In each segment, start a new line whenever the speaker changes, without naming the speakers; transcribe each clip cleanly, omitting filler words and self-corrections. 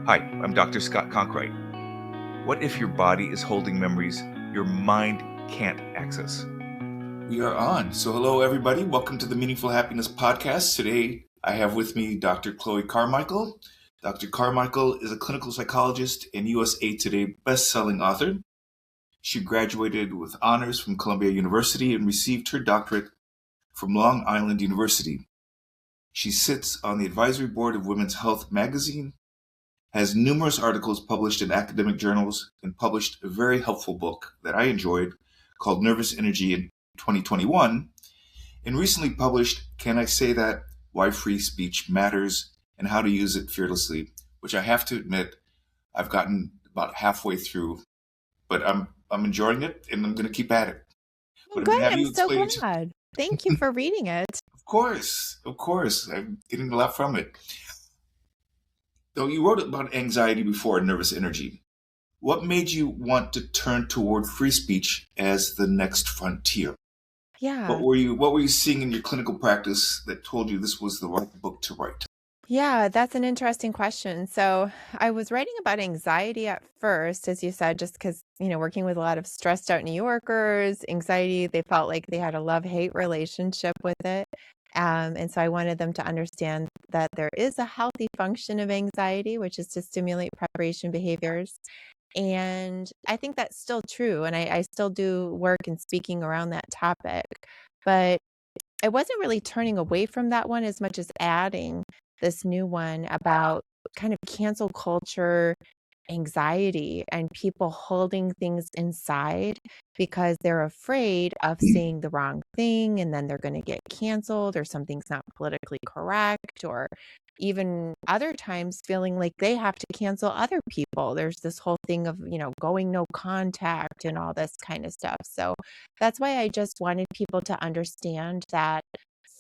Hi, I'm Dr. Scott Conkright. What if your body is holding memories your mind can't access?
We are on. So, hello, everybody. Welcome to the Meaningful Happiness Podcast. Today, I have with me Dr. Chloe Carmichael. Dr. Carmichael is a clinical psychologist and USA Today best-selling author. She graduated with honors from Columbia University and received her doctorate from Long Island University. She sits on the advisory board of Women's Health magazine, has numerous articles published in academic journals, and published a very helpful book that I enjoyed called Nervous Energy in 2021, and recently published Can I Say That? Why Free Speech Matters and How to Use It Fearlessly, which I have to admit I've gotten about halfway through, but I'm enjoying it and I'm going to keep at it.
Oh, good. I'm so glad. Thank you for reading it.
Of course. I'm getting a lot from it. Though you wrote about anxiety before, nervous energy. What made you want to turn toward free speech as the next frontier?
Yeah.
What were you seeing in your clinical practice that told you this was the right book to write?
Yeah, that's an interesting question. So I was writing about anxiety at first, as you said, just because, working with a lot of stressed out New Yorkers, anxiety, they felt like they had a love-hate relationship with it. And so I wanted them to understand that there is a healthy function of anxiety, which is to stimulate preparation behaviors. And I think that's still true. And I still do work in speaking around that topic. But I wasn't really turning away from that one as much as adding this new one about kind of cancel culture anxiety and people holding things inside because they're afraid of saying the wrong thing and then they're going to get canceled or something's not politically correct, or even other times feeling like they have to cancel other people. There's this whole thing of, going no contact and all this kind of stuff. So that's why I just wanted people to understand that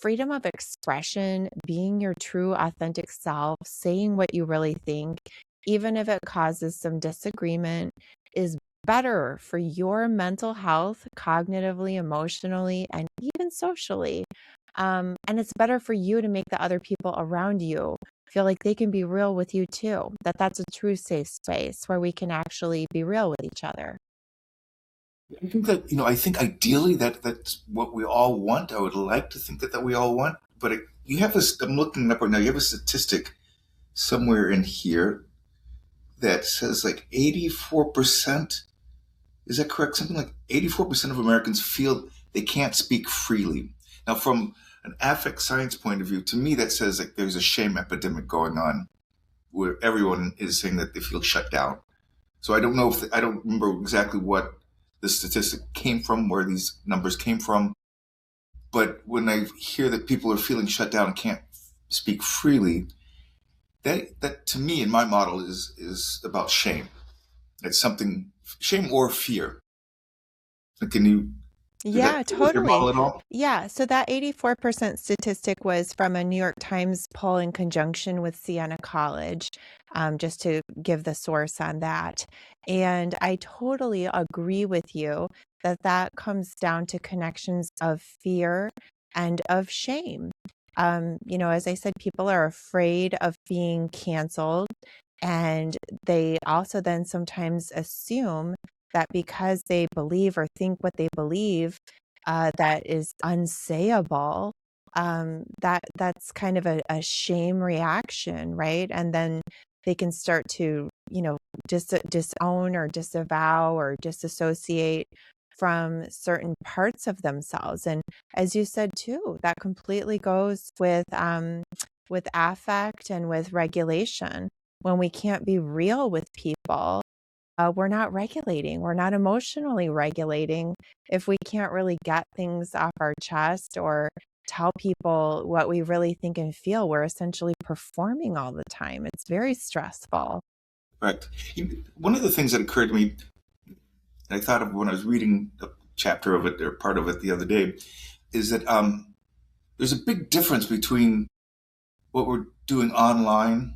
freedom of expression, being your true authentic self, saying what you really think, even if it causes some disagreement, is better for your mental health, cognitively, emotionally, and even socially. And it's better for you to make the other people around you feel like they can be real with you too, that that's a true safe space where we can actually be real with each other.
I think that, I think ideally that's what we all want. I would like to think that we all want, but I'm looking up right now, you have a statistic somewhere in here that says like 84%, is that correct? Something like 84% of Americans feel they can't speak freely. Now, from an affect science point of view, to me, that says like there's a shame epidemic going on where everyone is saying that they feel shut down. So I don't know I don't remember exactly what the statistic came from, where these numbers came from. But when I hear that people are feeling shut down and can't speak freely, that to me in my model is about shame. It's something, shame or fear. Can you?
Yeah,
Your
totally.
model at all?
Yeah, so that 84% statistic was from a New York Times poll in conjunction with Siena College, just to give the source on that. And I totally agree with you that that comes down to connections of fear and of shame. As I said, people are afraid of being canceled, and they also then sometimes assume that because they believe or think what they believe that is unsayable, that's kind of a shame reaction, right? And then they can start to, disown or disavow or disassociate from certain parts of themselves. And as you said too, that completely goes with affect and with regulation. When we can't be real with people, we're not regulating. We're not emotionally regulating if we can't really get things off our chest or tell people what we really think and feel. We're essentially performing all the time. It's very stressful.
Right. One of the things that occurred to me, I thought of when I was reading a chapter of it or part of it the other day, is that there's a big difference between what we're doing online,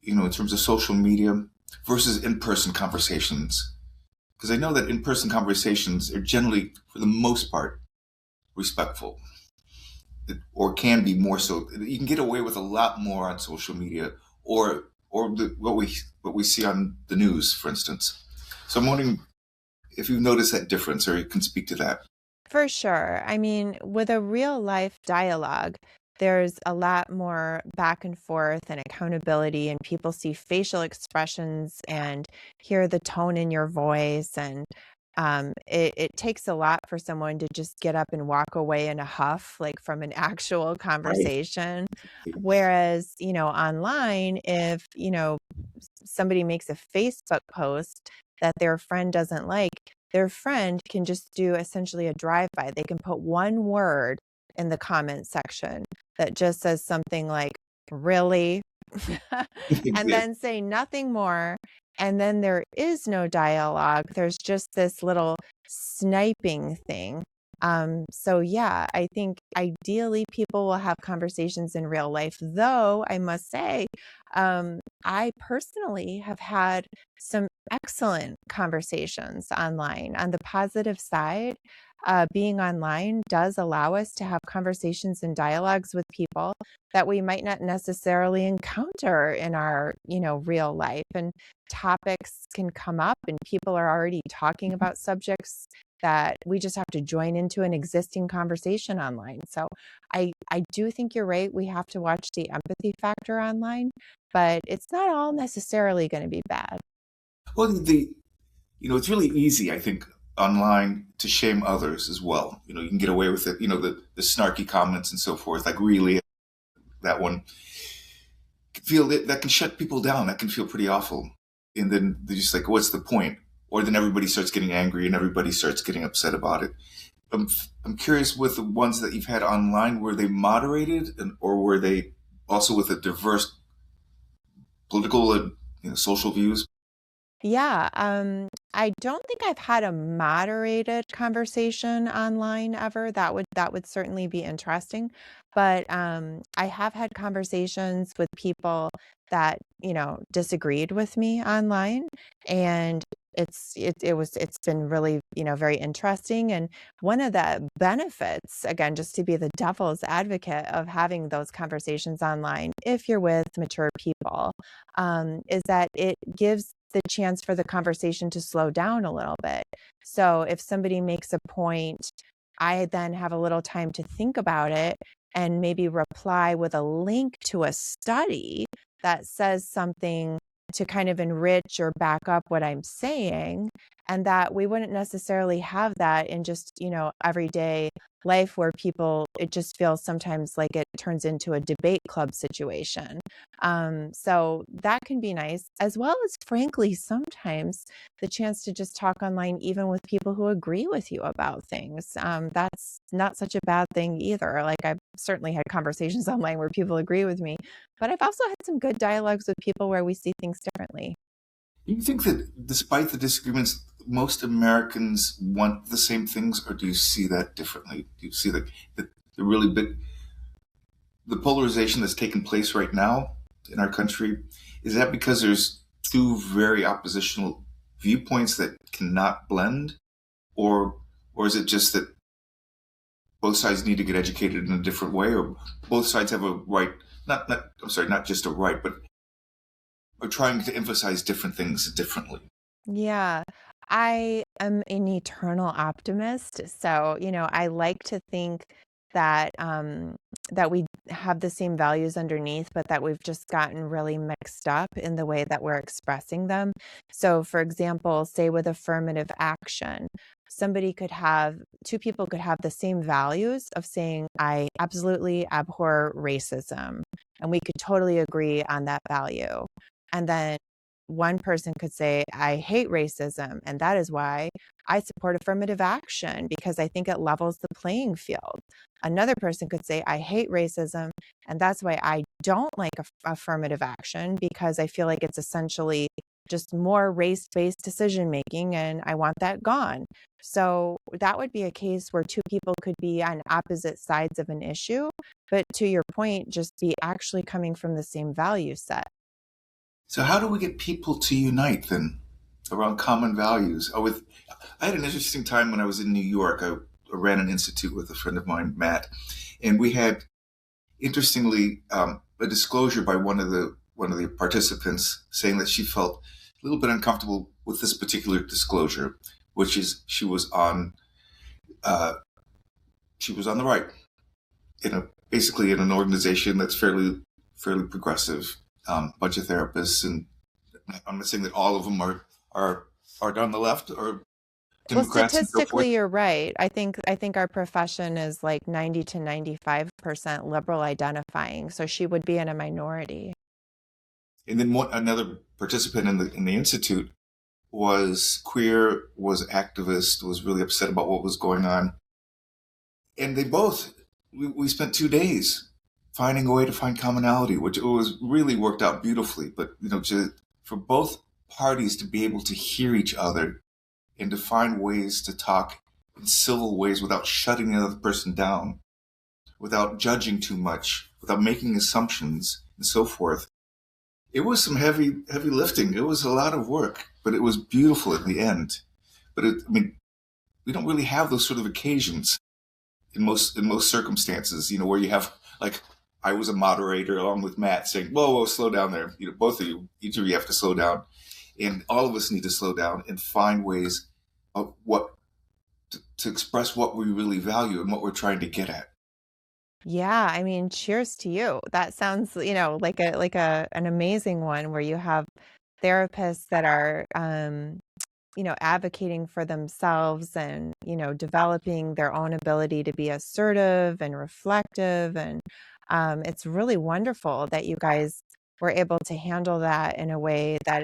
in terms of social media, versus in-person conversations. Because I know that in-person conversations are generally, for the most part, respectful, or can be more so. You can get away with a lot more on social media or or what we see on the news, for instance. So I'm wondering if you've noticed that difference, or you can speak to that.
For sure. I mean, with a real life dialogue, there's a lot more back and forth and accountability, and people see facial expressions and hear the tone in your voice. And it takes a lot for someone to just get up and walk away in a huff, like from an actual
Right.
conversation. Whereas, online, if, somebody makes a Facebook post that their friend doesn't like, their friend can just do essentially a drive-by. They can put one word in the comment section that just says something like, really? And
Yeah.
then say nothing more. And then there is no dialogue. There's just this little sniping thing. So yeah, I think ideally people will have conversations in real life, though I must say, I personally have had some excellent conversations online. On the positive side, being online does allow us to have conversations and dialogues with people that we might not necessarily encounter in our, real life. And topics can come up, and people are already talking about subjects that we just have to join into an existing conversation online. So I do think you're right. We have to watch the empathy factor online, but it's not all necessarily going to be bad.
Well, it's really easy, I think, online to shame others as well. You can get away with it. The snarky comments and so forth, like really that one feel that can shut people down. That can feel pretty awful. And then they're just like, what's the point? Or then everybody starts getting angry and everybody starts getting upset about it. I'm curious, with the ones that you've had online, were they moderated, or were they also with a diverse political and social views?
Yeah, I don't think I've had a moderated conversation online ever. That would certainly be interesting. But I have had conversations with people that, disagreed with me online, and it's been really, very interesting. And one of the benefits, again, just to be the devil's advocate of having those conversations online, if you're with mature people, is that it gives the chance for the conversation to slow down a little bit. So if somebody makes a point, I then have a little time to think about it and maybe reply with a link to a study that says something to kind of enrich or back up what I'm saying. And that we wouldn't necessarily have that in just, everyday life, where it just feels sometimes like it turns into a debate club situation. So that can be nice, as well as, frankly, sometimes the chance to just talk online, even with people who agree with you about things. That's not such a bad thing either. Like, I've certainly had conversations online where people agree with me, but I've also had some good dialogues with people where we see things differently.
Do you think that despite the disagreements, most Americans want the same things, or do you see that differently? Do you see the really big the polarization that's taking place right now in our country? Is that because there's two very oppositional viewpoints that cannot blend, or is it just that both sides need to get educated in a different way, or both sides have a right? Not just a right, but are trying to emphasize different things differently.
Yeah, I am an eternal optimist. So, I like to think that that we have the same values underneath, but that we've just gotten really mixed up in the way that we're expressing them. So, for example, say with affirmative action, two people could have the same values of saying, I absolutely abhor racism, and we could totally agree on that value. And then one person could say, I hate racism, and that is why I support affirmative action, because I think it levels the playing field. Another person could say, I hate racism, and that's why I don't like affirmative action, because I feel like it's essentially just more race-based decision making, and I want that gone. So that would be a case where two people could be on opposite sides of an issue, but to your point, just be actually coming from the same value set.
So how do we get people to unite then around common values? I had an interesting time when I was in New York. I ran an institute with a friend of mine, Matt, and we had, interestingly, a disclosure by one of one of the participants, saying that she felt a little bit uncomfortable with this particular disclosure, which is uh, she was on the right basically in an organization that's fairly progressive, bunch of therapists, and I'm not saying that all of them are on the left or
Well,
Democrats and so forth.
statistically, you're right. I think our profession is like 90 to 95% liberal identifying, so she would be in a minority.
And then another participant in the institute was queer, was activist, was really upset about what was going on, and we spent 2 days finding a way to find commonality, which it was really worked out beautifully. But for both parties to be able to hear each other and to find ways to talk in civil ways without shutting the other person down, without judging too much, without making assumptions and so forth. It was some heavy lifting. It was a lot of work, but it was beautiful at the end. But we don't really have those sort of occasions in most circumstances, where you have, like, I was a moderator along with Matt saying, whoa, slow down there. Both of you, each of you have to slow down. And all of us need to slow down and find ways of to express what we really value and what we're trying to get at.
Yeah, I mean, cheers to you. That sounds, like an amazing one where you have therapists that are advocating for themselves and, developing their own ability to be assertive and reflective. And it's really wonderful that you guys were able to handle that in a way that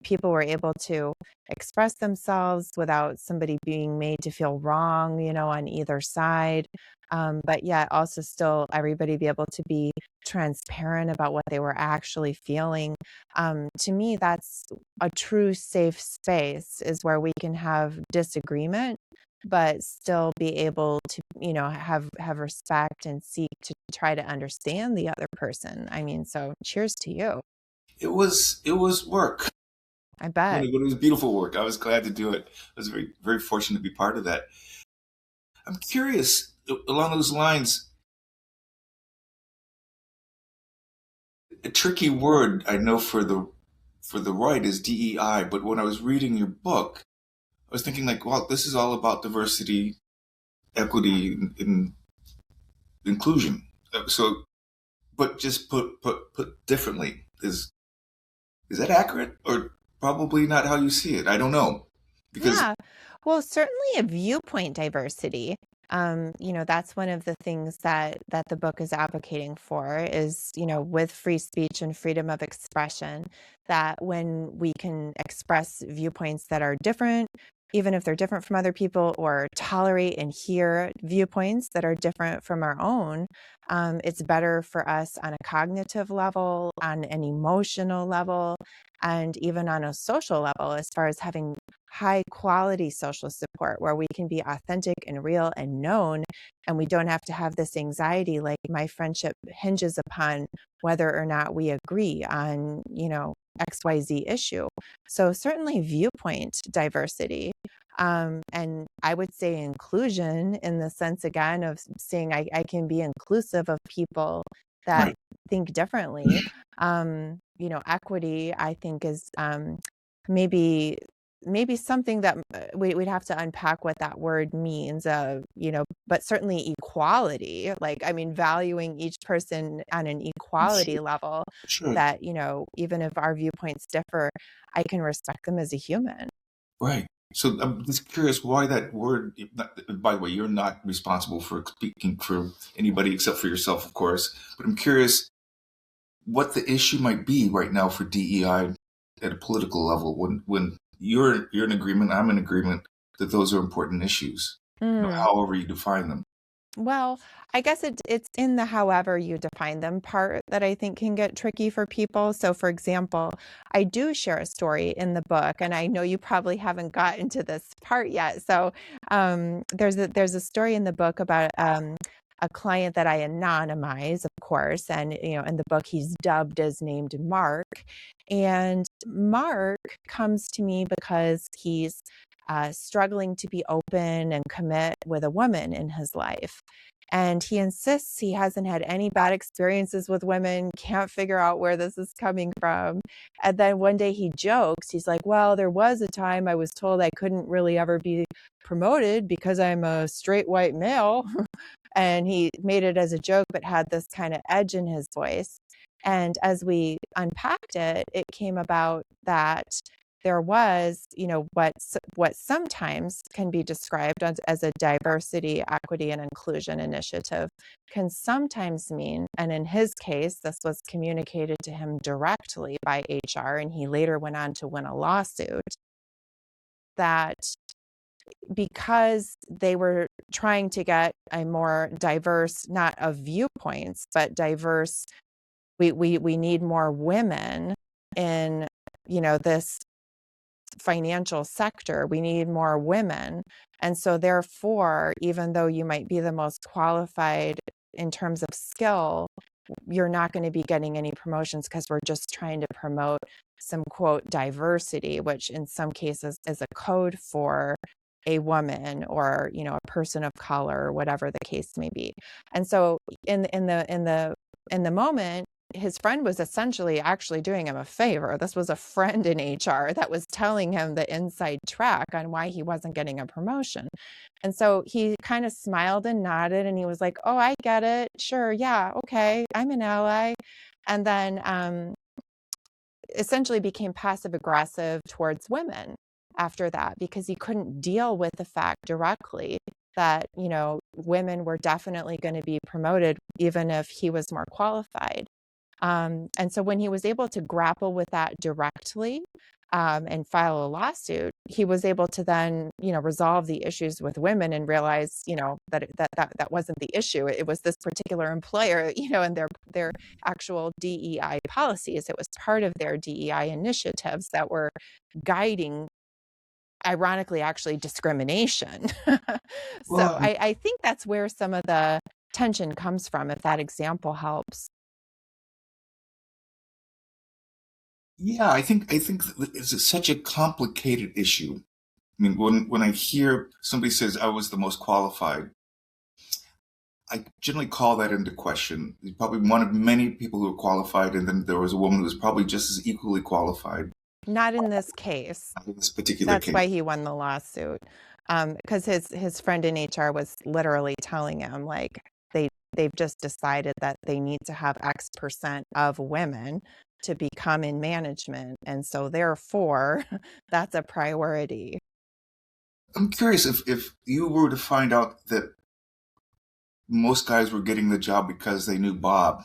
people were able to express themselves without somebody being made to feel wrong, on either side. But yet also still everybody be able to be transparent about what they were actually feeling. To me, that's a true safe space, is where we can have disagreement, but still be able to, have respect and seek to try to understand the other person. I mean, so cheers to you.
It was work.
I
But
bet.
it was beautiful work. I was glad to do it. I was very, very fortunate to be part of that. I'm curious, along those lines, a tricky word I know for the right is DEI, but when I was reading your book, I was thinking, like, wow, this is all about diversity, equity, and inclusion. So, but just put differently, is that accurate, or probably not how you see it? I don't know, because
Yeah. Well, certainly a viewpoint diversity. That's one of the things that the book is advocating for is, with free speech and freedom of expression, that when we can express viewpoints that are different, even if they're different from other people, or tolerate and hear viewpoints that are different from our own, it's better for us on a cognitive level, on an emotional level, and even on a social level, as far as having high quality social support where we can be authentic and real and known, and we don't have to have this anxiety like my friendship hinges upon whether or not we agree on, XYZ issue. So certainly viewpoint diversity. And I would say inclusion, in the sense again of saying I can be inclusive of people that
right.
think differently. Equity, I think, is maybe something that we'd have to unpack what that word means, but certainly equality, like, I mean, valuing each person on an
Sure.
equality level,
Sure.
that, even if our viewpoints differ, I can respect them as a human.
Right. So I'm just curious why that word. By the way, you're not responsible for speaking for anybody except for yourself, of course. But I'm curious what the issue might be right now for DEI at a political level. When you're in agreement, I'm in agreement that those are important issues.
Mm.
However you define them.
Well, I guess it's in the however you define them part that I think can get tricky for people. So, for example, I do share a story in the book, and I know you probably haven't gotten to this part yet. So, there's a story in the book about a client that I anonymize, of course, and in the book he's dubbed as named Mark, and Mark comes to me because he's struggling to be open and commit with a woman in his life. And he insists he hasn't had any bad experiences with women, can't figure out where this is coming from. And then one day he jokes, he's like, well, there was a time I was told I couldn't really ever be promoted because I'm a straight white male. And he made it as a joke, but had this kind of edge in his voice. And as we unpacked it, it came about that there was, what sometimes can be described as a diversity, equity, and inclusion initiative can sometimes mean, and in his case, this was communicated to him directly by HR, and he later went on to win a lawsuit, that because they were trying to get a more diverse, not of viewpoints, but diverse, we need more women in, this financial sector. We need more women. And so therefore, even though you might be the most qualified in terms of skill, you're not going to be getting any promotions because we're just trying to promote some quote diversity, which in some cases is a code for a woman or, a person of color, or whatever the case may be. And so in the moment, his friend was essentially actually doing him a favor. This was a friend in HR that was telling him the inside track on why he wasn't getting a promotion. And so he kind of smiled and nodded, and he was like, oh, I get it. Sure. Yeah. Okay. I'm an ally. And then essentially became passive aggressive towards women after that, because he couldn't deal with the fact directly that, women were definitely going to be promoted even if he was more qualified. And so when he was able to grapple with that directly and file a lawsuit, he was able to then, resolve the issues with women and realize, that wasn't the issue. It was this particular employer, and their actual DEI policies. It was part of their DEI initiatives that were guiding, ironically, actually discrimination. So I think that's where some of the tension comes from, if that example helps.
Yeah, I think it's such a complicated issue. I mean, when I hear somebody says I was the most qualified, I generally call that into question. He's probably one of many people who were qualified, and then there was a woman who was probably just as equally qualified.
Not in this case.
Not in this particular
That's
case.
why he won the lawsuit. Because his friend in HR was literally telling him, like, they've just decided that they need to have X% of women to become in management. And so therefore, that's a priority.
I'm curious if you were to find out that most guys were getting the job because they knew Bob,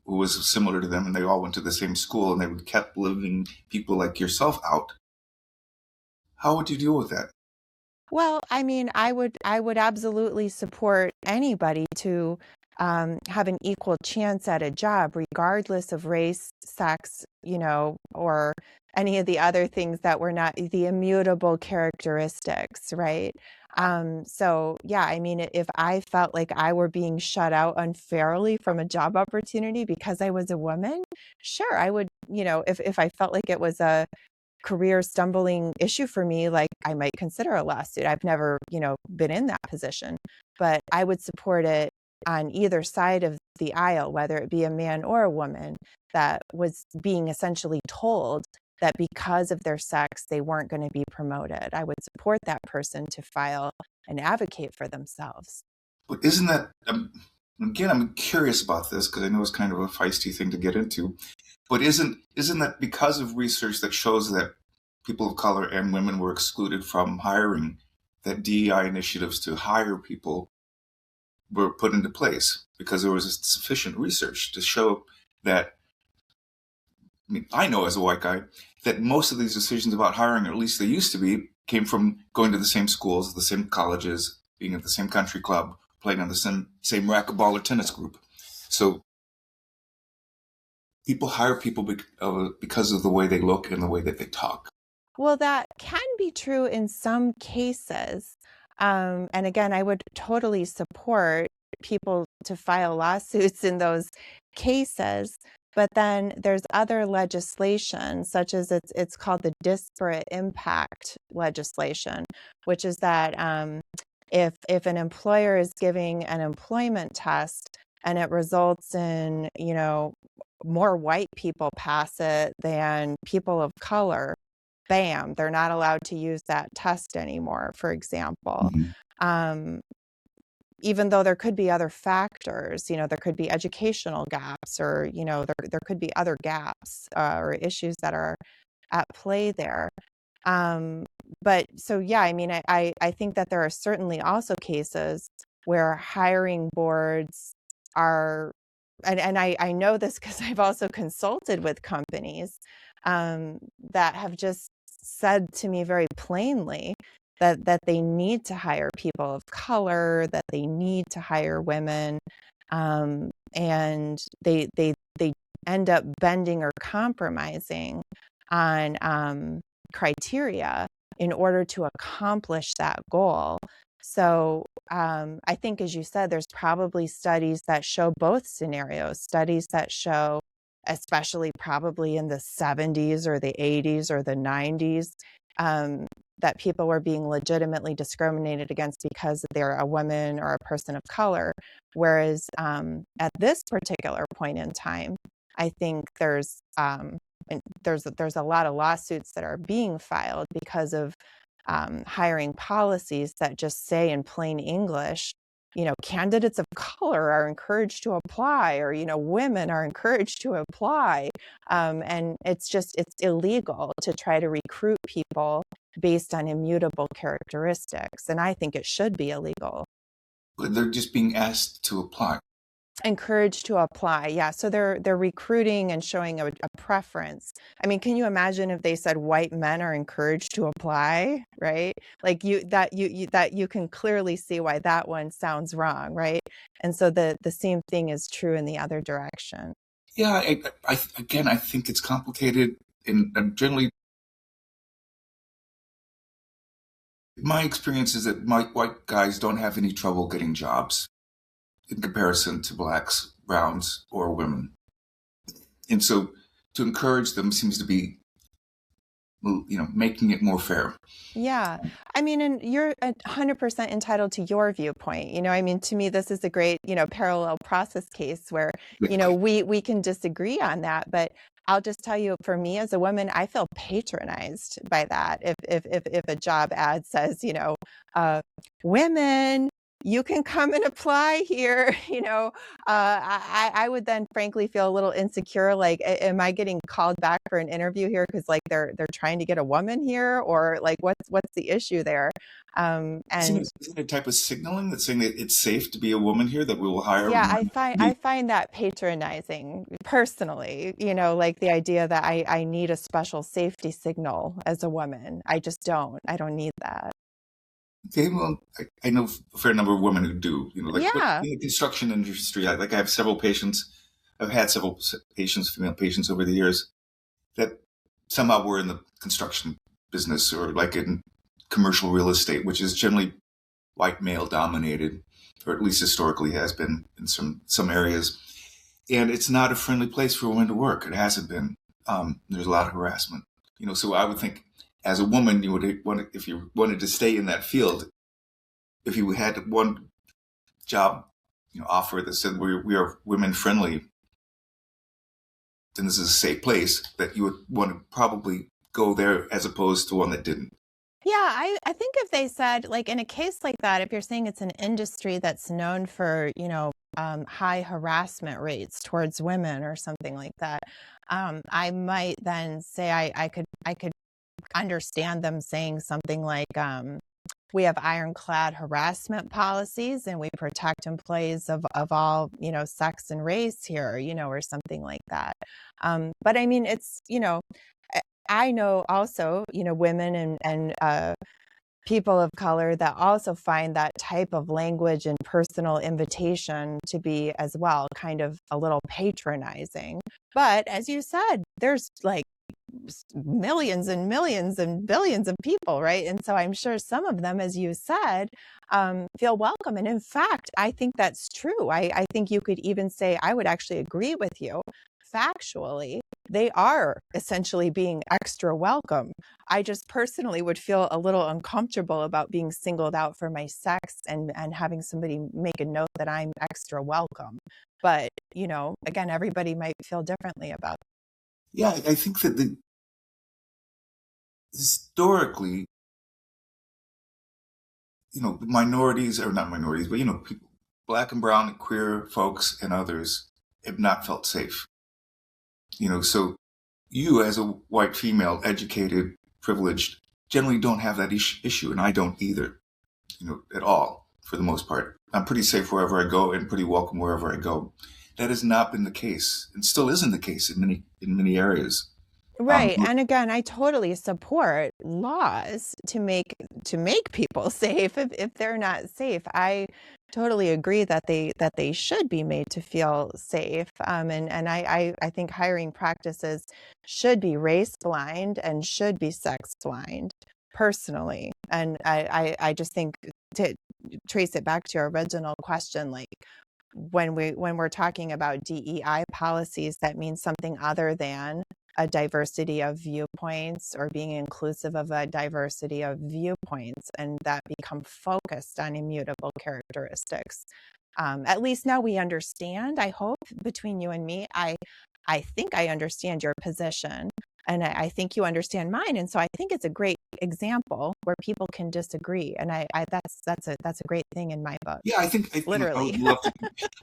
who was similar to them, and they all went to the same school, and they kept leaving people like yourself out. How would you deal with that?
Well, I mean, I would absolutely support anybody to have an equal chance at a job, regardless of race, sex, or any of the other things that were not the immutable characteristics, right? So yeah, I mean, if I felt like I were being shut out unfairly from a job opportunity because I was a woman, sure, I would, if I felt like it was a career stumbling issue for me, like I might consider a lawsuit. I've never, been in that position, but I would support it on either side of the aisle, whether it be a man or a woman that was being essentially told that because of their sex, they weren't going to be promoted. I would support that person to file and advocate for themselves.
But isn't that, again, I'm curious about this because I know it's kind of a feisty thing to get into, but isn't that because of research that shows that people of color and women were excluded from hiring, that DEI initiatives to hire people were put into place because there was sufficient research to show that, I mean, I know as a white guy, that most of these decisions about hiring, or at least they used to be, came from going to the same schools, the same colleges, being at the same country club, playing on the same racquetball or tennis group. So people hire people because of the way they look and the way that they talk.
Well, that can be true in some cases. And again, I would totally support people to file lawsuits in those cases. But then there's other legislation, such as it's called the disparate impact legislation, which is that if an employer is giving an employment test and it results in, more white people pass it than people of color, bam, they're not allowed to use that test anymore, for example.
Mhm.
Even though there could be other factors, there could be educational gaps, or, there could be other gaps or issues that are at play there. But so, yeah, I mean, I think that there are certainly also cases where hiring boards are, and I know this because I've also consulted with companies that have just said to me very plainly that they need to hire people of color, that they need to hire women, and they end up bending or compromising on criteria in order to accomplish that goal. So I think, as you said, there's probably studies that show both scenarios, studies that show, especially probably in the 70s or the 80s or the 90s, that people were being legitimately discriminated against because they're a woman or a person of color. Whereas at this particular point in time, I think there's a lot of lawsuits that are being filed because of hiring policies that just say in plain English, candidates of color are encouraged to apply, or, women are encouraged to apply. And it's illegal to try to recruit people based on immutable characteristics. And I think it should be illegal.
But they're just being asked to apply.
Encouraged to apply. Yeah. So they're recruiting and showing a preference. I mean, can you imagine if they said white men are encouraged to apply, right? Like you can clearly see why that one sounds wrong, right? And so the same thing is true in the other direction.
Yeah, I think it's complicated, and generally, my experience is that white guys don't have any trouble getting jobs in comparison to blacks, browns, or women. And so to encourage them seems to be, making it more fair.
Yeah. I mean, and you're 100% entitled to your viewpoint. I mean, to me, this is a great, parallel process case where, we can disagree on that. But I'll just tell you, for me as a woman, I feel patronized by that. If a job ad says, women, you can come and apply here, I would then frankly feel a little insecure. Like, am I getting called back for an interview here because like they're trying to get a woman here, or like what's the issue there? And
Isn't it a type of signaling that's saying that it's safe to be a woman here, that we will hire?
yeah, I find that patronizing personally. Like the idea that I need a special safety signal as a woman. I just don't. I don't need that.
Okay, well, I know a fair number of women who do.
Yeah.
In the construction industry, I have several patients. I've had several female patients over the years that somehow were in the construction business, or like in commercial real estate, which is generally white male dominated, or at least historically has been in some areas. And it's not a friendly place for women to work. It hasn't been. There's a lot of harassment. So I would think, as a woman, you would want, if you wanted to stay in that field, if you had one job, offer that said we are women friendly, then this is a safe place, that you would want to probably go there as opposed to one that didn't.
Yeah, I think if they said, like, in a case like that, if you're saying it's an industry that's known for, high harassment rates towards women or something like that, I might then say I could understand them saying something like, we have ironclad harassment policies and we protect employees of all, sex and race here, or something like that. But I mean, it's, I know also, women and people of color that also find that type of language and personal invitation to be as well kind of a little patronizing. But as you said, there's like millions and millions and billions of people, right? And so I'm sure some of them, as you said, feel welcome. And in fact, I think that's true. I think you could even say, I would actually agree with you factually they are essentially being extra welcome. I just personally would feel a little uncomfortable about being singled out for my sex and having somebody make a note that I'm extra welcome. But, again, everybody might feel differently about it.
Yeah, I think that historically, minorities, or not minorities, but, people, black and brown and queer folks and others have not felt safe. So you as a white female, educated, privileged, generally don't have that issue, and I don't either, at all, for the most part. I'm pretty safe wherever I go and pretty welcome wherever I go. That has not been the case, and still isn't the case in many areas.
Right. And again, I totally support laws to make people safe if they're not safe. I totally agree that they should be made to feel safe. And I think hiring practices should be race blind and should be sex blind, personally. And I just think, to trace it back to your original question, like when we're talking about DEI policies, that means something other than a diversity of viewpoints or being inclusive of a diversity of viewpoints, and that become focused on immutable characteristics. At least now we understand, I hope, between you and me, I think I understand your position, and I think you understand mine. And so I think it's a great example where people can disagree. And that's a great thing in my book.
Yeah, I think
literally.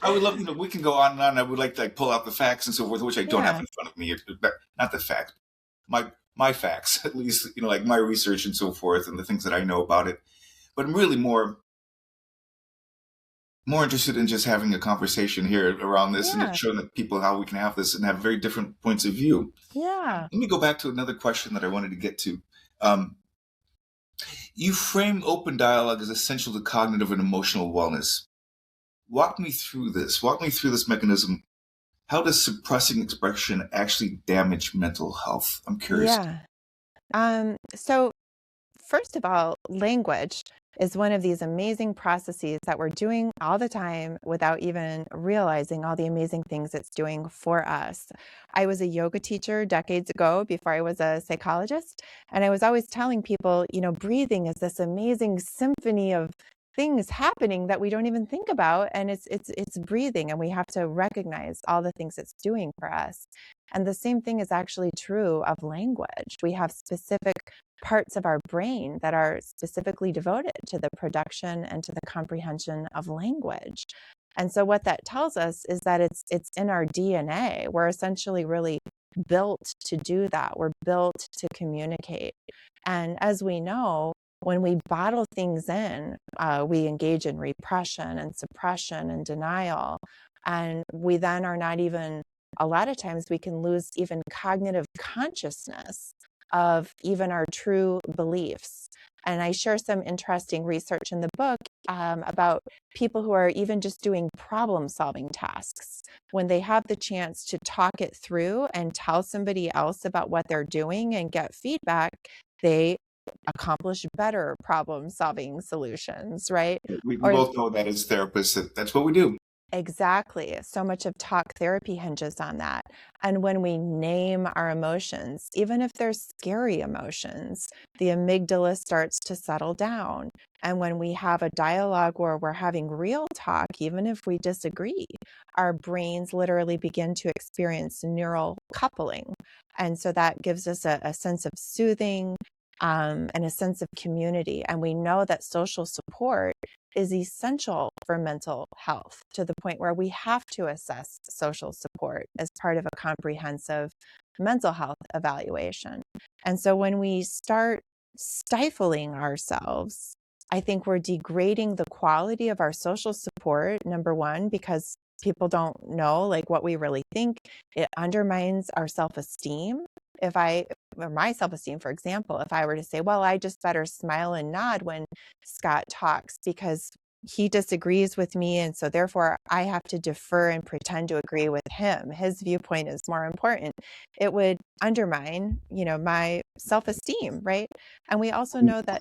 I would love, we can go on and on. I would like to pull out the facts and so forth, which I don't have in front of me. Not the facts, my facts, at least, like my research and so forth and the things that I know about it. But I'm really more interested in just having a conversation here around this and showing people how we can have this and have very different points of view.
Yeah.
Let me go back to another question that I wanted to get to. You frame open dialogue as essential to cognitive and emotional wellness. Walk me through this. Walk me through this mechanism. How does suppressing expression actually damage mental health? I'm curious.
Yeah. So first of all, language is one of these amazing processes that we're doing all the time without even realizing all the amazing things it's doing for us. I was a yoga teacher decades ago before I was a psychologist, and I was always telling people, breathing is this amazing symphony of things happening that we don't even think about, and it's breathing, and we have to recognize all the things it's doing for us. And the same thing is actually true of language. We have specific parts of our brain that are specifically devoted to the production and to the comprehension of language. And so what that tells us is that it's in our DNA. We're essentially really built to do that. We're built to communicate. And as we know, when we bottle things in, we engage in repression and suppression and denial. And we then are not even, a lot of times we can lose even cognitive consciousness of even our true beliefs. And I share some interesting research in the book about people who are even just doing problem-solving tasks. When they have the chance to talk it through and tell somebody else about what they're doing and get feedback, they accomplish better problem-solving solutions, right?
We both know that as therapists, that's what we do.
Exactly. So much of talk therapy hinges on that. And when we name our emotions, even if they're scary emotions, the amygdala starts to settle down. And when we have a dialogue where we're having real talk, even if we disagree, our brains literally begin to experience neural coupling. And so that gives us a sense of soothing, and a sense of community. And we know that social support is essential for mental health, to the point where we have to assess social support as part of a comprehensive mental health evaluation. And so when we start stifling ourselves, I think we're degrading the quality of our social support, number one, because people don't know like what we really think. It undermines our self-esteem. Or my self-esteem, for example, if I were to say, well, I just better smile and nod when Scott talks because he disagrees with me, and so therefore I have to defer and pretend to agree with him. His viewpoint is more important. It would undermine, my self-esteem, right? And we also know that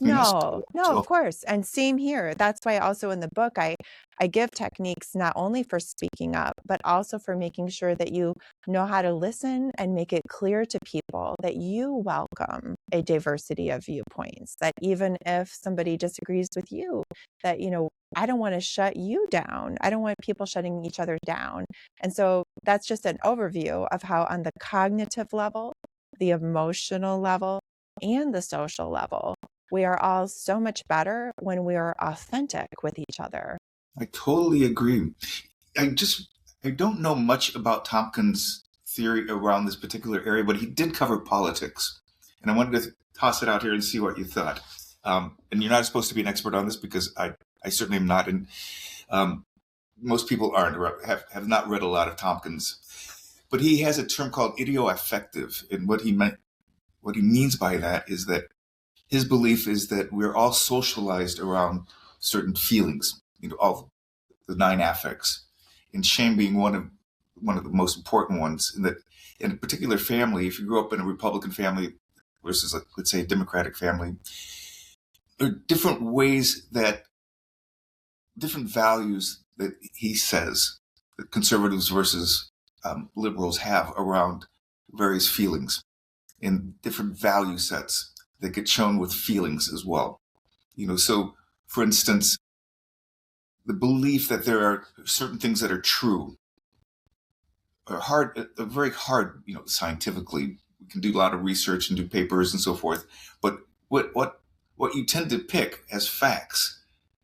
No, of course. And same here. That's why also in the book, I I give techniques not only for speaking up, but also for making sure that you know how to listen and make it clear to people that you welcome a diversity of viewpoints, that even if somebody disagrees with you, that, I don't want to shut you down. I don't want people shutting each other down. And so that's just an overview of how, on the cognitive level, the emotional level, and the social level, we are all so much better when we are authentic with each other.
I totally agree. I don't know much about Tompkins' theory around this particular area, but he did cover politics. And I wanted to toss it out here and see what you thought. And you're not supposed to be an expert on this because I certainly am not. And most people aren't, have not read a lot of Tompkins. But he has a term called idioaffective. And what he means by that is that his belief is that we're all socialized around certain feelings, all the 9 affects, and shame being one of the most important ones. And that in a particular family, if you grew up in a Republican family versus, let's say, a Democratic family, there are different values that he says that conservatives versus liberals have around various feelings, and different value sets that get shown with feelings as well. So for instance, the belief that there are certain things that are true are very hard, scientifically. We can do a lot of research and do papers and so forth, but what you tend to pick as facts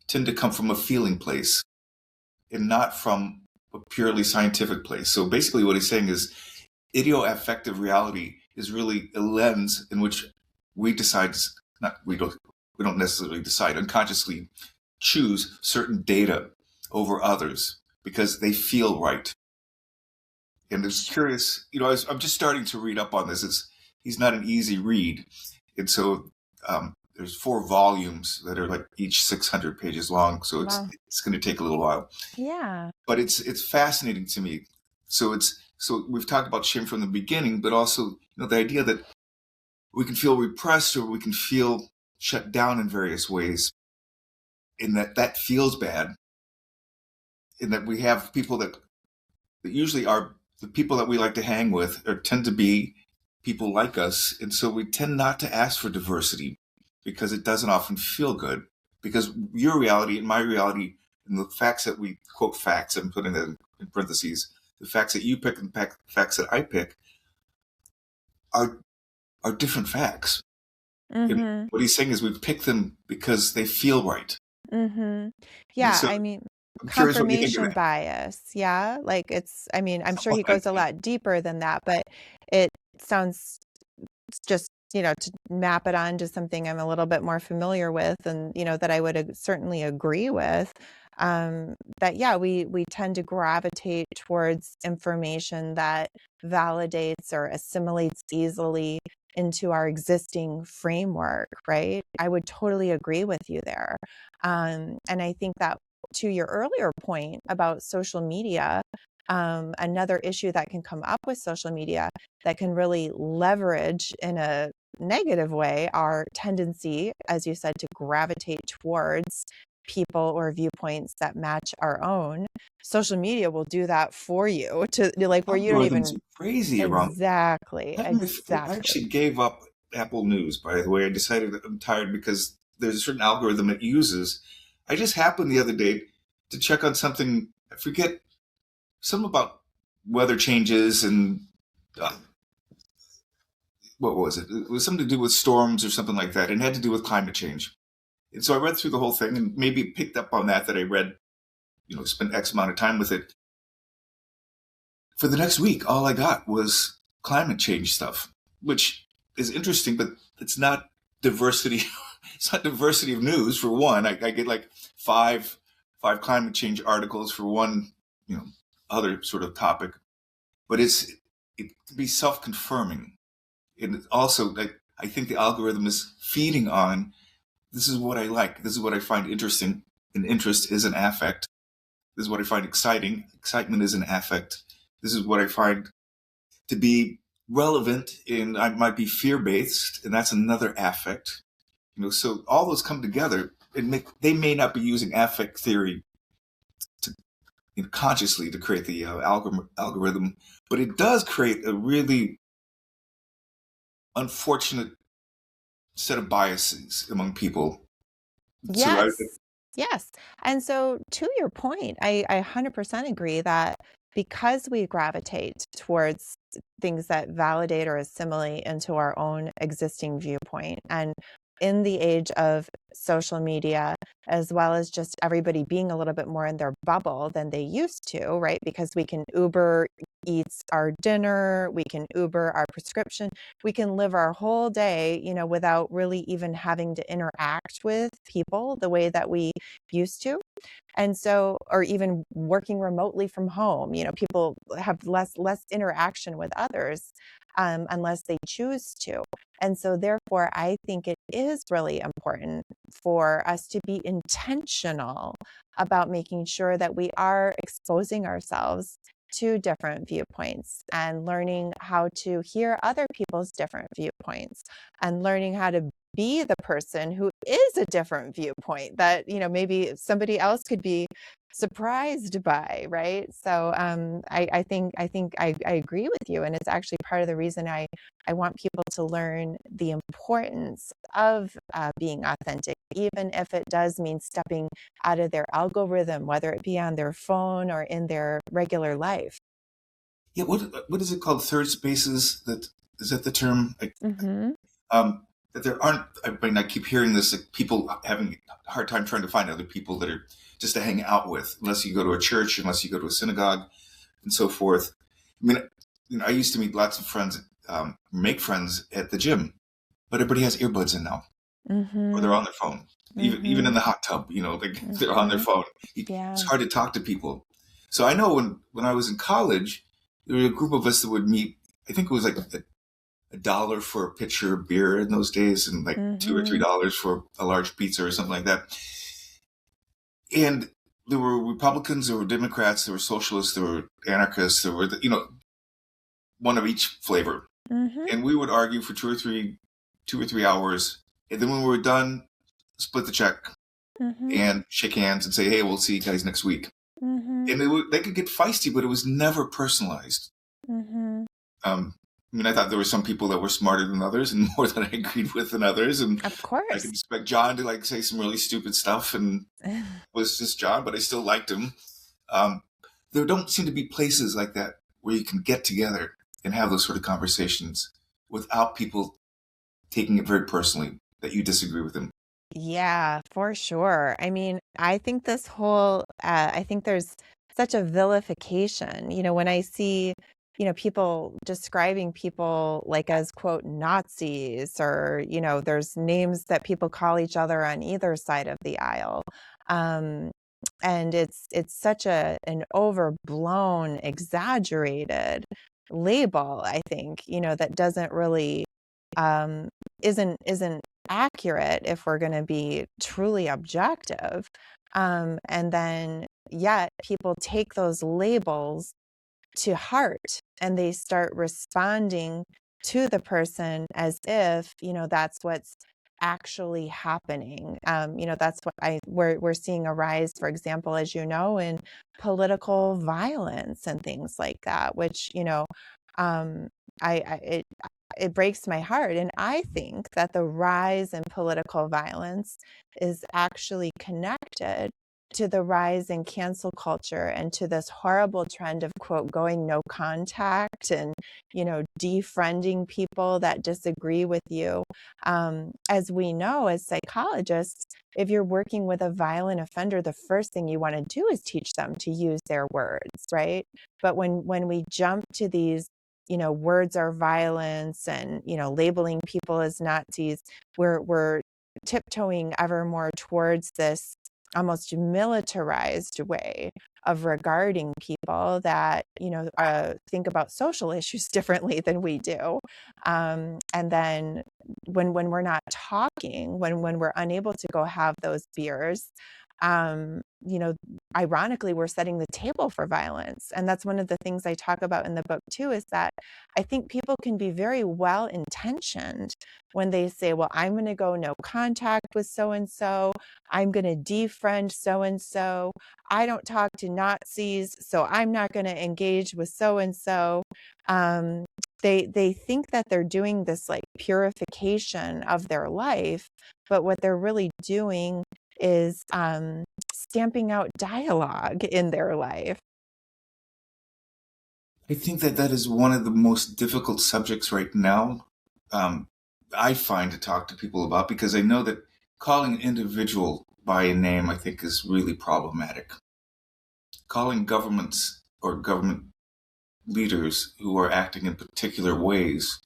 tend to come from a feeling place and not from a purely scientific place. So basically what he's saying is idioaffective reality is really a lens in which we don't necessarily decide, unconsciously choose certain data over others because they feel right. And it's curious, I'm just starting to read up on this. He's not an easy read. And so there's 4 volumes that are like each 600 pages long. So it's going to take a little while.
Yeah.
But it's fascinating to me. So we've talked about shame from the beginning, but also, the idea that we can feel repressed or we can feel shut down in various ways, in that feels bad, in that we have people that usually are the people that we like to hang with or tend to be people like us. And so we tend not to ask for diversity because it doesn't often feel good, because your reality and my reality and the facts that we quote facts, I'm putting that in parentheses, the facts that you pick and the facts that I pick are different facts.
Mm-hmm.
What he's saying is we pick them because they feel right.
Mm-hmm. Yeah,
So
I mean,
I'm curious what you think of
confirmation
that.
bias. Yeah, like I'm sure he goes a lot deeper than that, but it sounds just, to map it on to something I'm a little bit more familiar with, and, that I would certainly agree with. That, yeah, we tend to gravitate towards information that validates or assimilates easily into our existing framework, right? I would totally agree with you there. And I think that, to your earlier point about social media, another issue that can come up with social media that can really leverage in a negative way our tendency, as you said, to gravitate towards people or viewpoints that match our own. Social media will do that for you, to like where you don't even
Algorithms are crazy around.
exactly.
I actually gave up Apple News, by the way. I decided that I'm tired because there's a certain algorithm it uses. I just happened the other day to check on something. I forget, something about weather changes and what was it? It was something to do with storms or something like that, and it had to do with climate change. And so I read through the whole thing and maybe picked up on that I read, spent X amount of time with it. For the next week, all I got was climate change stuff, which is interesting, but it's not diversity. It's not diversity of news, for one. I get like five climate change articles for one, other sort of topic, but it can be self-confirming. And also, I think the algorithm is feeding on, this is what I like. This is what I find interesting. And interest is an affect. This is what I find exciting. Excitement is an affect. This is what I find to be relevant, and I might be fear-based, and that's another affect. So all those come together and they may not be using affect theory consciously to create the algorithm, but it does create a really unfortunate set of biases among people. So
Yes. Yes. And so to your point, I 100% agree that because we gravitate towards things that validate or assimilate into our own existing viewpoint, and in the age of social media, as well as just everybody being a little bit more in their bubble than they used to, right? Because we can Uber eats our dinner, we can Uber our prescription, we can live our whole day, without really even having to interact with people the way that we used to. And so, or even working remotely from home, people have less interaction with others, unless they choose to. And so therefore, I think it is really important for us to be intentional about making sure that we are exposing ourselves to different viewpoints and learning how to hear other people's different viewpoints and learning how to be the person who is a different viewpoint that, maybe somebody else could be surprised by, right? So I think I agree with you, and it's actually part of the reason I want people to learn the importance of being authentic, even if it does mean stepping out of their algorithm, whether it be on their phone or in their regular life.
Yeah, what is it called? Third spaces? That is that the term?
Mm-hmm.
That there aren't. I mean, I keep hearing this. Like, people having a hard time trying to find other people that are just to hang out with, unless you go to a church, unless you go to a synagogue, and so forth. I mean, I used to meet lots of friends, make friends at the gym, but everybody has earbuds in now, or they're
Mm-hmm.
on their phone. Even
Mm-hmm.
in the hot tub, like they're on their
Mm-hmm.
phone.
Yeah.
It's hard to talk to people. So I know when I was in college, there was a group of us that would meet. I think it was like $1 for a pitcher of beer in those days, and like
Mm-hmm.
$2 or $3 for a large pizza or something like that. And there were Republicans, there were Democrats, there were socialists, there were anarchists, there were one of each flavor,
Mm-hmm.
and we would argue for 2 or 3 hours, and then when we were done, split the check
Mm-hmm.
and shake hands and say, "Hey, we'll see you guys next week."
Mm-hmm.
And they could get feisty, but it was never personalized.
Mm-hmm.
I mean, I thought there were some people that were smarter than others and more that I agreed with than others, and
Of
I could
course.
expect John to like say some really stupid stuff, and was just John, but I still liked him. Um, there don't seem to be places like that where you can get together and have those sort of conversations without people taking it very personally that you disagree with them.
Yeah, for sure. I mean, I think there's such a vilification, when I see, people describing people like as quote Nazis, or, there's names that people call each other on either side of the aisle. Um, and it's such an overblown, exaggerated label, I think, that doesn't really um isn't accurate if we're going to be truly objective. And then yet people take those labels to heart and they start responding to the person as if, that's what's actually happening. That's what we're seeing a rise, for example, as you know, in political violence and things like that, which, um, it breaks my heart. And I think that the rise in political violence is actually connected to the rise in cancel culture and to this horrible trend of quote going no contact and defriending people that disagree with you. As we know as psychologists, if you're working with a violent offender, the first thing you want to do is teach them to use their words, right? But when we jump to these words are violence and labeling people as Nazis, we're tiptoeing ever more towards this almost militarized way of regarding people that think about social issues differently than we do. And then when we're not talking, when we're unable to go have those beers, ironically, we're setting the table for violence. And that's one of the things I talk about in the book too, is that I think people can be very well intentioned when they say, well, I'm going to go no contact with so-and-so. I'm going to defriend so-and-so. I don't talk to Nazis, so I'm not going to engage with so-and-so. They think that they're doing this like purification of their life, but what they're really doing is stamping out dialogue in their life.
I think that that is one of the most difficult subjects right now, I find, to talk to people about, because I know that calling an individual by a name, I think, is really problematic. Calling governments or government leaders who are acting in particular ways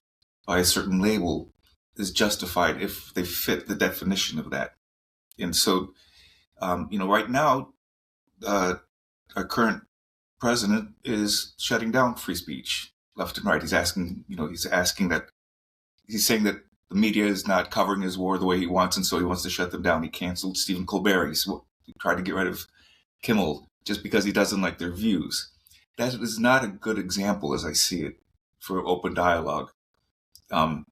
by a certain label is justified if they fit the definition of that. And so, right now, our current president is shutting down free speech left and right. He's asking that, he's saying that the media is not covering his war the way he wants, and so he wants to shut them down. He canceled Stephen Colbert. He tried to get rid of Kimmel just because he doesn't like their views. That is not a good example, as I see it, for open dialogue. And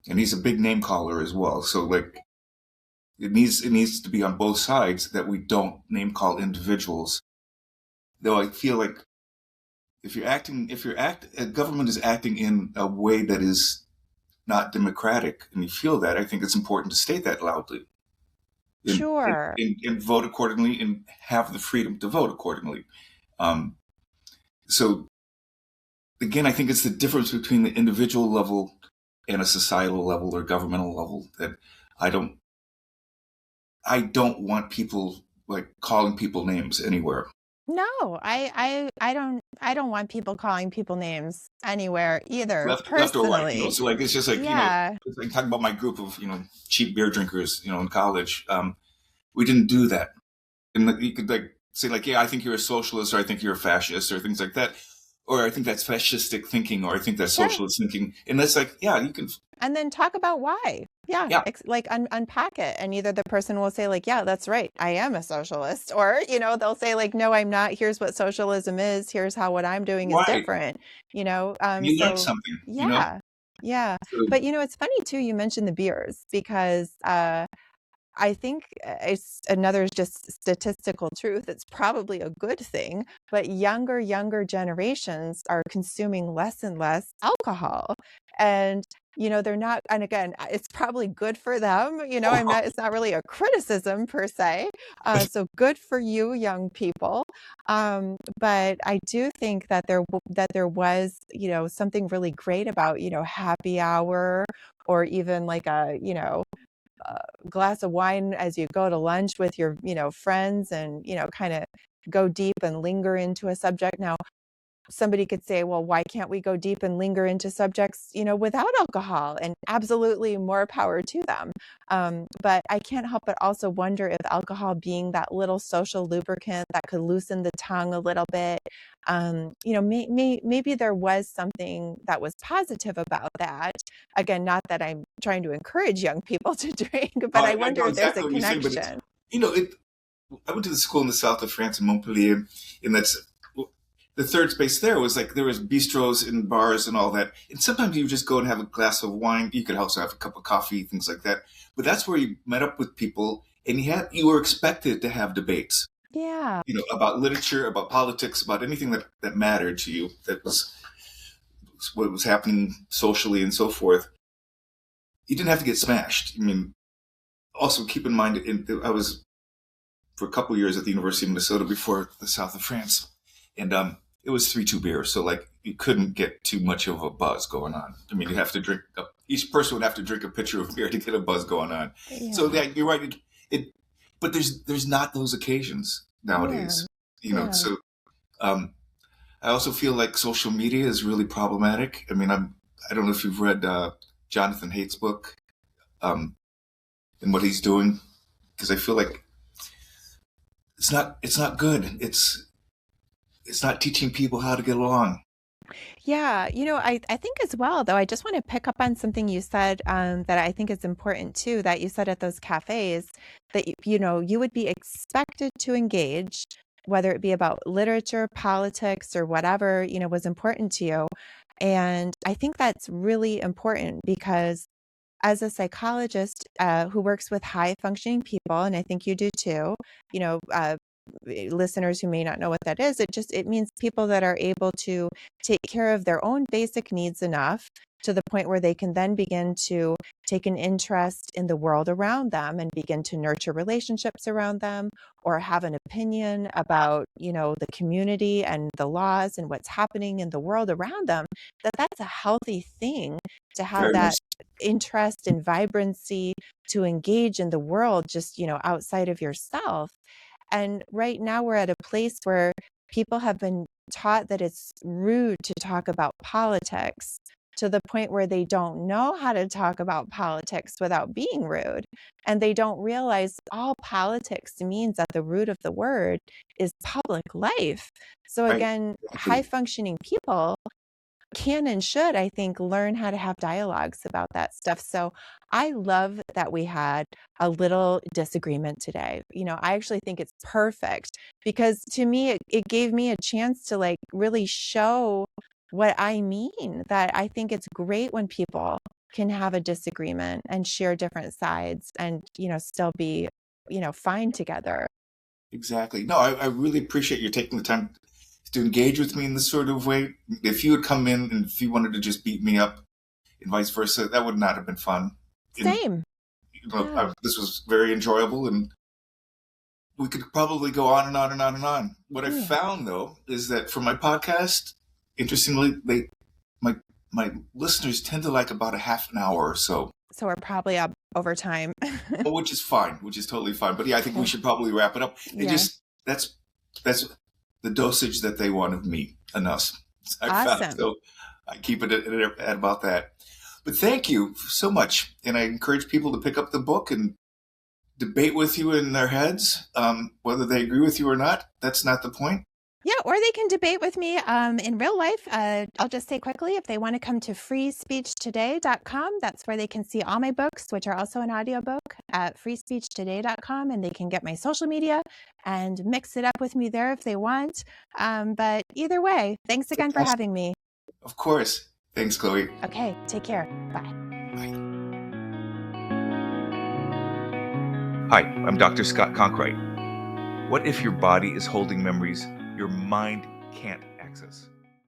he's a big name caller as well. So, like, it needs to be on both sides that we don't name call individuals. Though I feel like if a government is acting in a way that is not democratic, and you feel that, I think it's important to state that loudly.
Sure.
And vote accordingly, and have the freedom to vote accordingly. So again, I think it's the difference between the individual level and a societal level or governmental level that I don't want people like calling people names anywhere.
No, I don't want people calling people names anywhere either.
Left or right,
personally.
So like it's just like
Yeah.
it's like talking about my group of cheap beer drinkers in college. We didn't do that, and you could like say like, yeah, I think you're a socialist, or I think you're a fascist, or things like that, or I think that's fascistic thinking, or I think that's
Sure.
socialist thinking, and that's like, yeah, you can.
And then talk about why. Yeah. Like unpack it. And either the person will say like, yeah, that's right, I am a socialist. Or, they'll say like, no, I'm not. Here's what socialism is. Here's how what I'm doing is
Right.
different.
You learn something.
Yeah. Yeah.
So-
But, it's funny too, you mentioned the beers because I think it's another just statistical truth. It's probably a good thing, but younger generations are consuming less and less alcohol. And, they're not, and again, it's probably good for them. It's not really a criticism per se. So good for you, young people. But I do think that there was, something really great about, happy hour, or even like a glass of wine as you go to lunch with your, friends, and, kind of go deep and linger into a subject. Now, somebody could say, well, why can't we go deep and linger into subjects, without alcohol? And absolutely, more power to them. But I can't help but also wonder if alcohol being that little social lubricant that could loosen the tongue a little bit, maybe there was something that was positive about that. Again, not that I'm trying to encourage young people to drink, but I wonder if there's a connection.
I went to the school in the south of France in Montpellier, and that's the third space there was like there was bistros and bars and all that. And sometimes you would just go and have a glass of wine. You could also have a cup of coffee, things like that. But that's where you met up with people, and you were expected to have debates.
Yeah.
About literature, about politics, about anything that mattered to you, that was what was happening socially and so forth. You didn't have to get smashed. I mean, also keep in mind, I was for a couple of years at the University of Minnesota before the south of France. And it was 3-2 beer, so like you couldn't get too much of a buzz going on. I mean, you have to drink. Each person would have to drink a pitcher of beer to get a buzz going on. Yeah. So yeah, you're right. But there's not those occasions nowadays.
Yeah.
So I also feel like social media is really problematic. I mean, I don't know if you've read Jonathan Haidt's book, and what he's doing, because I feel like it's not good. It's not teaching people how to get along.
Yeah, I think as well, though, I just want to pick up on something you said that I think is important too, that you said at those cafes that you would be expected to engage, whether it be about literature, politics, or whatever, was important to you. And I think that's really important because as a psychologist who works with high functioning people, and I think you do too, you know, uh, listeners who may not know what that is, it means people that are able to take care of their own basic needs enough to the point where they can then begin to take an interest in the world around them and begin to nurture relationships around them or have an opinion about the community and the laws and what's happening in the world around them. That's a healthy thing to have
Very
that
much.
interest and vibrancy to engage in the world just outside of yourself. And right now we're at a place where people have been taught that it's rude to talk about politics to the point where they don't know how to talk about politics without being rude. And they don't realize all politics means at the root of the word is public life. So
Right.
again, high
Exactly.
functioning people can and should, I think, learn how to have dialogues about that stuff. So I love that we had a little disagreement today. I actually think it's perfect because to me, it gave me a chance to like really show what I mean, that I think it's great when people can have a disagreement and share different sides and, still be, fine together.
Exactly. No, I really appreciate you taking the time to engage with me in this sort of way. If you had come in and if you wanted to just beat me up and vice versa, that would not have been fun. And
Same. Yeah.
this was very enjoyable, and we could probably go on and on and on and on. What I
Yeah.
found though is that for my podcast, interestingly, my my listeners tend to like about a half an hour or so.
So we're probably up over time.
But which is fine, which is totally fine. But yeah, I think we
Okay.
should probably wrap it up. It
Yeah.
just that's the dosage that they want of me and us. I found
Awesome.
so I keep it at about that. But thank you so much, and I encourage people to pick up the book and debate with you in their heads, whether they agree with you or not. That's not the point.
Yeah, or they can debate with me in real life. I'll just say quickly, if they want to come to freespeechtoday.com, that's where they can see all my books, which are also an audiobook at freespeechtoday.com, and they can get my social media and mix it up with me there if they want. But either way, thanks again for
Fantastic.
having me.
Of course. Thanks, Chloe.
Okay, take care. Bye.
Bye.
Hi, I'm Dr. Scott Conkright. What if your body is holding memories your mind can't access?